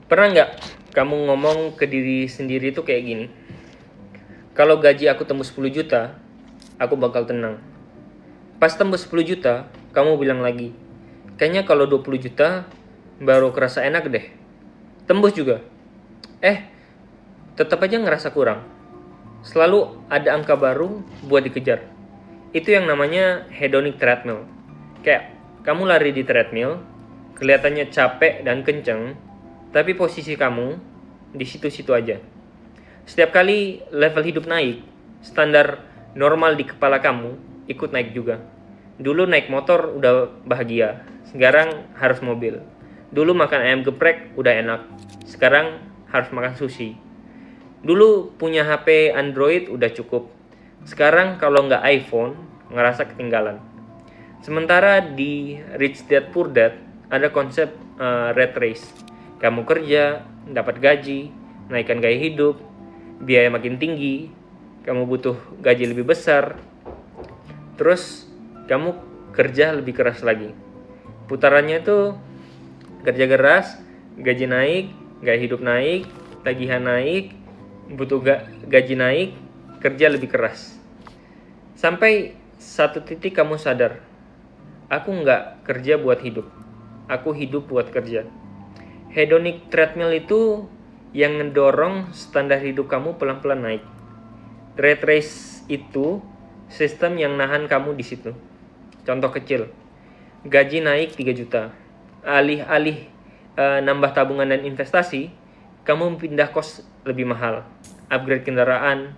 Pernah nggak kamu ngomong ke diri sendiri itu kayak gini? Kalau gaji aku tembus 10 juta, aku bakal tenang. Pas tembus 10 juta, kamu bilang lagi, kayaknya kalau 20 juta baru kerasa enak deh. Tembus juga. Tetap aja ngerasa kurang. Selalu ada angka baru buat dikejar. Itu yang namanya hedonic treadmill. Kayak kamu lari di treadmill, kelihatannya capek dan kenceng, tapi posisi kamu di situ-situ aja. Setiap kali level hidup naik, standar normal di kepala kamu ikut naik juga. Dulu naik motor udah bahagia, sekarang harus mobil. Dulu makan ayam geprek udah enak, sekarang harus makan sushi. Dulu punya HP Android udah cukup, sekarang kalau nggak iPhone ngerasa ketinggalan. Sementara di Rich Dad Poor Dad ada konsep rat race. Kamu kerja, dapat gaji, naikkan gaya hidup, biaya makin tinggi, kamu butuh gaji lebih besar, terus kamu kerja lebih keras lagi. Putarannya itu kerja keras, gaji naik, gaya hidup naik, tagihan naik, butuh gaji naik, kerja lebih keras. Sampai satu titik kamu sadar, aku nggak kerja buat hidup, aku hidup buat kerja. Hedonic treadmill itu yang ngedorong standar hidup kamu pelan-pelan naik. Rat race itu sistem yang nahan kamu di situ. Contoh kecil, gaji naik 3 juta. Alih-alih nambah tabungan dan investasi, kamu pindah kos lebih mahal, upgrade kendaraan,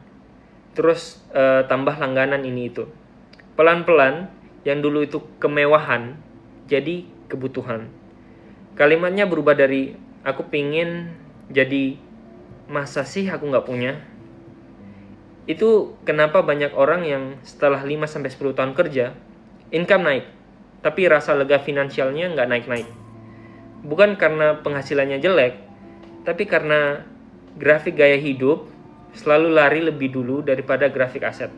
terus tambah langganan ini itu. Pelan-pelan, yang dulu itu kemewahan, jadi kebutuhan. Kalimatnya berubah dari aku pingin jadi masa sih aku nggak punya. Itu kenapa banyak orang yang setelah 5-10 tahun kerja, income naik, tapi rasa lega finansialnya nggak naik-naik. Bukan karena penghasilannya jelek, tapi karena grafik gaya hidup selalu lari lebih dulu daripada grafik aset.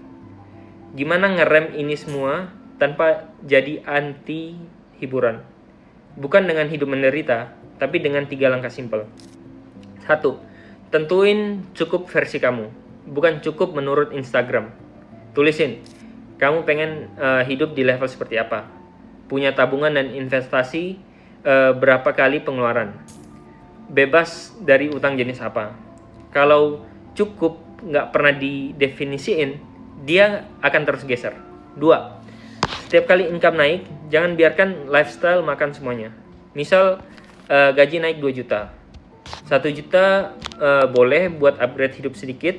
Gimana ngerem ini semua tanpa jadi anti hiburan? Bukan dengan hidup menderita, tapi dengan 3 langkah simpel. 1. Tentuin cukup versi kamu, bukan cukup menurut Instagram. Tulisin, kamu pengen hidup di level seperti apa? Punya tabungan dan investasi berapa kali pengeluaran? Bebas dari utang jenis apa? Kalau cukup nggak pernah didefinisiin, dia akan terus geser. 2. Setiap kali income naik, jangan biarkan lifestyle makan semuanya. Misal gaji naik 2 juta. 1 juta boleh buat upgrade hidup sedikit.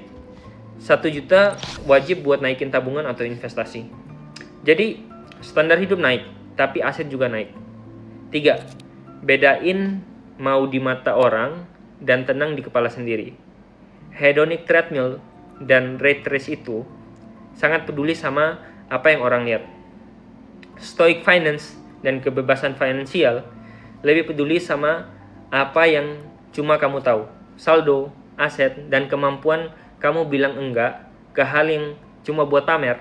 1 juta wajib buat naikin tabungan atau investasi. Jadi standar hidup naik, tapi aset juga naik. 3. Bedain mau di mata orang dan tenang di kepala sendiri. Hedonic treadmill dan rat race itu sangat peduli sama apa yang orang lihat. Stoic finance dan kebebasan finansial lebih peduli sama apa yang cuma kamu tahu, saldo, aset, dan kemampuan kamu bilang enggak ke hal yang cuma buat pamer.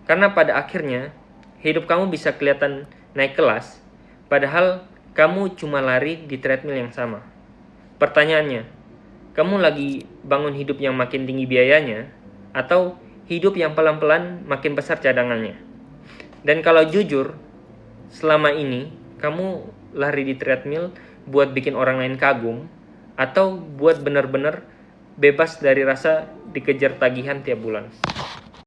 Karena pada akhirnya hidup kamu bisa kelihatan naik kelas, padahal kamu cuma lari di treadmill yang sama. Pertanyaannya, kamu lagi bangun hidup yang makin tinggi biayanya, atau hidup yang pelan-pelan makin besar cadangannya? Dan kalau jujur, selama ini kamu lari di treadmill buat bikin orang lain kagum, atau buat benar-benar bebas dari rasa dikejar tagihan tiap bulan?